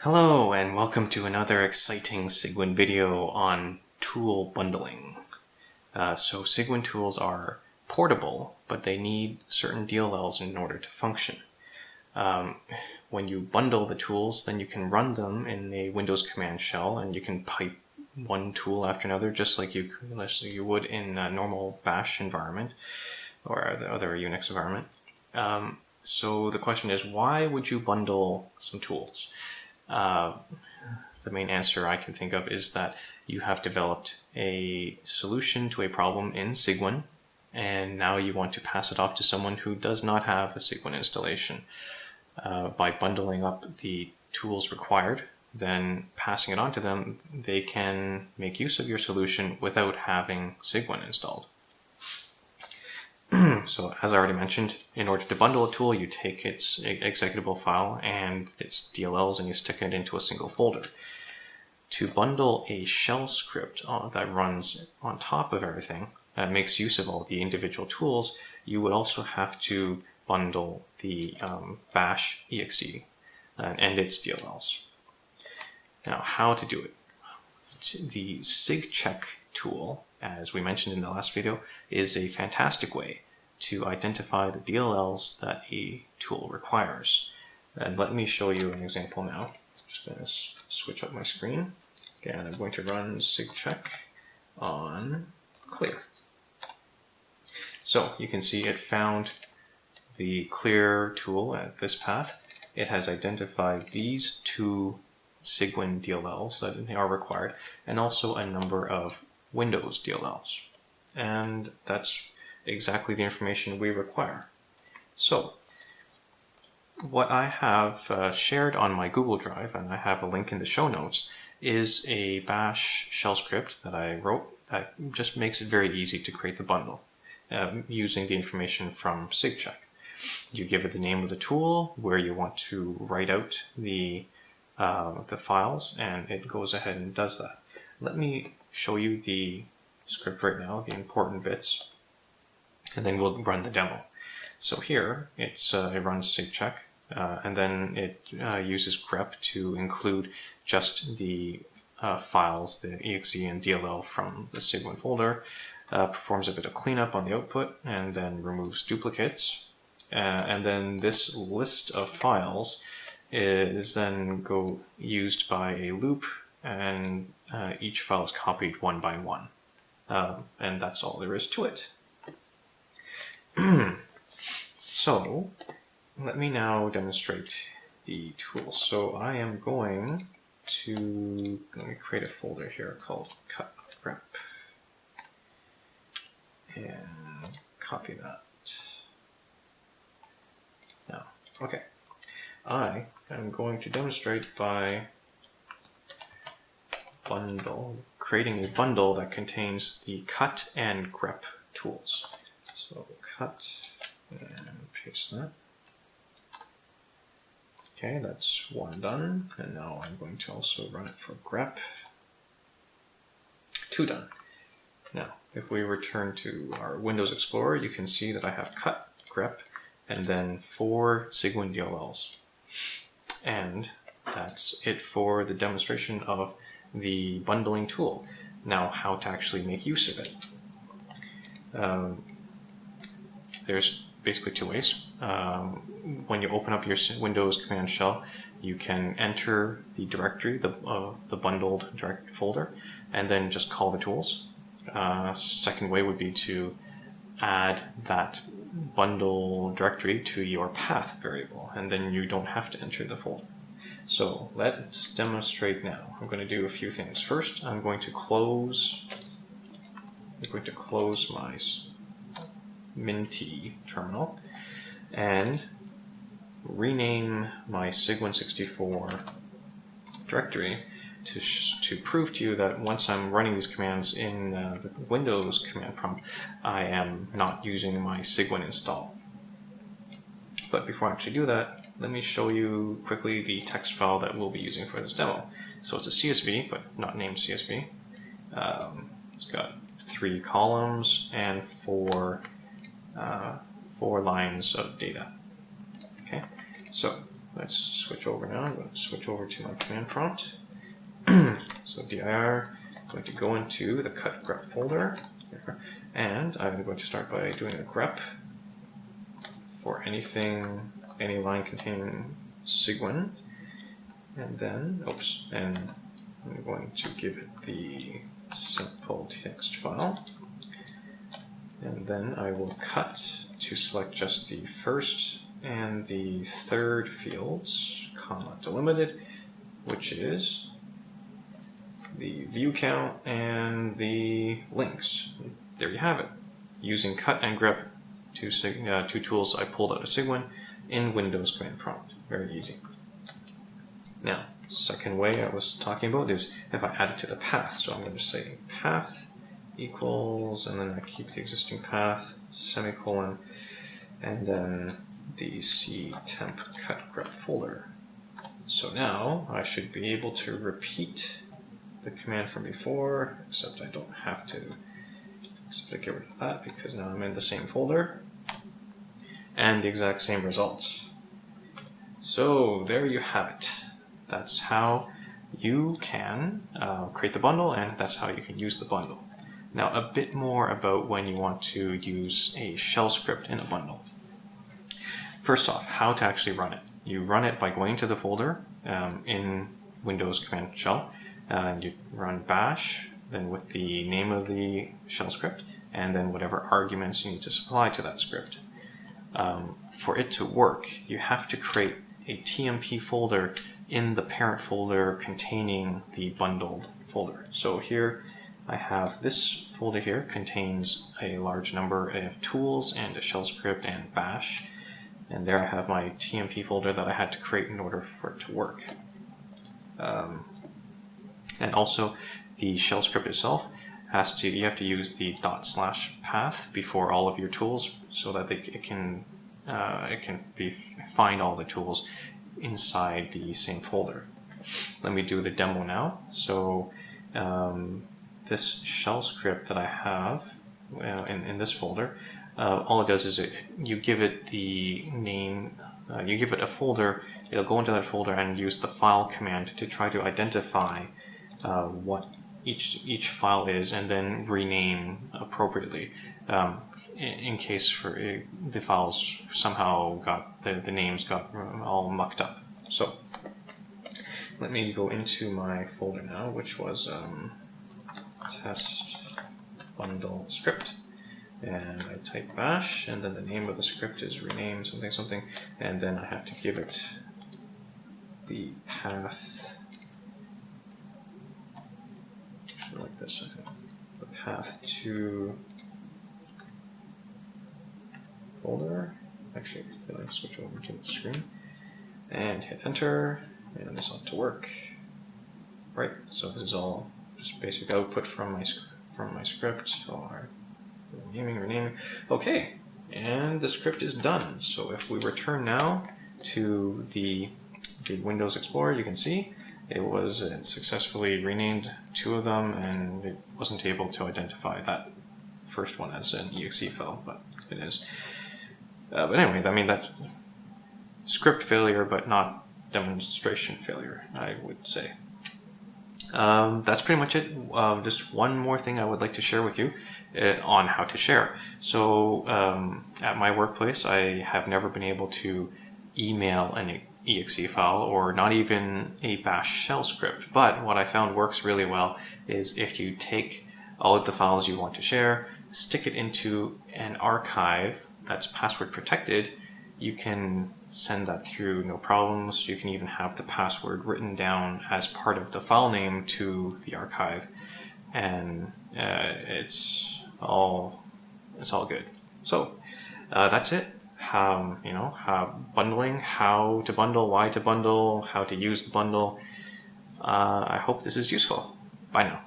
Hello and welcome to another exciting Cygwin video on tool bundling. So Cygwin tools are portable, but they need certain DLLs in order to function. When you bundle the tools, then you can run them in a Windows command shell, and you can pipe one tool after another, just like you would in a normal Bash environment or the other Unix environment. So the question is, why would you bundle some tools? The main answer I can think of is that you have developed a solution to a problem in Cygwin, and now you want to pass it off to someone who does not have a Cygwin installation. By bundling up the tools required, then passing it on to them, they can make use of your solution without having Cygwin installed. So, as I already mentioned, in order to bundle a tool, you take its executable file and its DLLs and you stick it into a single folder. To bundle a shell script that runs on top of everything, that makes use of all the individual tools, you would also have to bundle the bash exe and its DLLs. Now, how to do it? The cygcheck tool, as we mentioned in the last video, is a fantastic way to identify the DLLs that a tool requires. And let me show you an example now. I'm just going to switch up my screen. Again, I'm going to run cygcheck on clear. So you can see it found the clear tool at this path. It has identified these two Cygwin DLLs that are required, and also a number of Windows DLLs. And that's exactly the information we require. So, what I have shared on my Google Drive, and I have a link in the show notes, is a bash shell script that I wrote that just makes it very easy to create the bundle using the information from cygcheck. You give it the name of the tool, where you want to write out the files, and it goes ahead and does that. Let me show you the script right now, the important bits, and then we'll run the demo. So here, it runs cygcheck, and then it uses grep to include just the files, the exe and DLL from the Cygwin folder, performs a bit of cleanup on the output, and then removes duplicates. And then this list of files is then used by a loop, and each file is copied one by one. And that's all there is to it. So, let me now demonstrate the tool. So I am going to, let me create a folder here called cut grep, and copy that. Now, okay. I am going to demonstrate by creating a bundle that contains the cut and grep tools. So cut and paste that. Okay, that's one done, and now I'm going to also run it for grep. Two done. Now, if we return to our Windows Explorer, you can see that I have cut, grep, and then 4 Cygwin DLLs. And that's it for the demonstration of the bundling tool. Now, how to actually make use of it. There's basically two ways. When you open up your Windows command shell, you can enter the directory, the bundled direct folder, and then just call the tools. Second way would be to add that bundle directory to your path variable, and then you don't have to enter the folder. So let's demonstrate now. I'm going to do a few things. First, I'm going to close my Minty terminal and rename my Cygwin64 directory to prove to you that once I'm running these commands in the Windows command prompt, I am not using my Cygwin install. But before I actually do that, let me show you quickly the text file that we'll be using for this demo. So it's a CSV, but not named CSV. It's got 3 columns and 4 lines of data. Okay, so let's switch over now. I'm going to switch over to my command prompt. So dir, I'm going to go into the cut grep folder, and I'm going to start by doing a grep for anything, any line containing Cygwin, and then, and I'm going to give it the simple text file, and then I will cut to select just the first and the third fields, comma delimited, which is the view count and the links. There you have it. Using cut and grep, two tools I pulled out of Cygwin in Windows command prompt. Very easy. Now, second way I was talking about is if I add it to the path. So I'm going to say path equals, and then I keep the existing path, semicolon, and then the ctemp cut grep folder. So now I should be able to repeat the command from before, except I don't have to, except I get rid of that because now I'm in the same folder, and the exact same results. So there you have it. That's how you can create the bundle, and that's how you can use the bundle. Now a bit more about when you want to use a shell script in a bundle. First off, how to actually run it. You run it by going to the folder in Windows command shell, and you run bash, then with the name of the shell script, and then whatever arguments you need to supply to that script. For it to work, you have to create a TMP folder in the parent folder containing the bundled folder. So here I have this folder here contains a large number of tools and a shell script and bash, and there I have my TMP folder that I had to create in order for it to work. And also the shell script itself you have to use the /path before all of your tools so that it can find all the tools inside the same folder. Let me do the demo now. So this shell script that I have in this folder, all it does is you give it the name, you give it a folder, it'll go into that folder and use the file command to try to identify what each file is, and then rename appropriately in case the files somehow got the names got all mucked up. So let me go into my folder now, which was test bundle script, and I type bash, and then the name of the script is rename something something, and then I have to give it the path. Like this, I think. The path to folder. Actually, did I switch over to the screen? And hit enter, and this ought to work. Right, so this is all just basic output from my script. So renaming. Okay, and the script is done. So if we return now to the Windows Explorer, you can see it successfully renamed two of them, and it wasn't able to identify that first one as an exe file, but it is. But anyway, I mean, that's script failure, but not demonstration failure, I would say. That's pretty much it. Just one more thing I would like to share with you on how to share. So at my workplace, I have never been able to email an exe file or not even a bash shell script. But what I found works really well is if you take all of the files you want to share, stick it into an archive that's password protected, you can send that through no problems. You can even have the password written down as part of the file name to the archive, and it's all good. So that's it. Bundling, how to bundle, why to bundle, how to use the bundle. I hope this is useful. Bye now.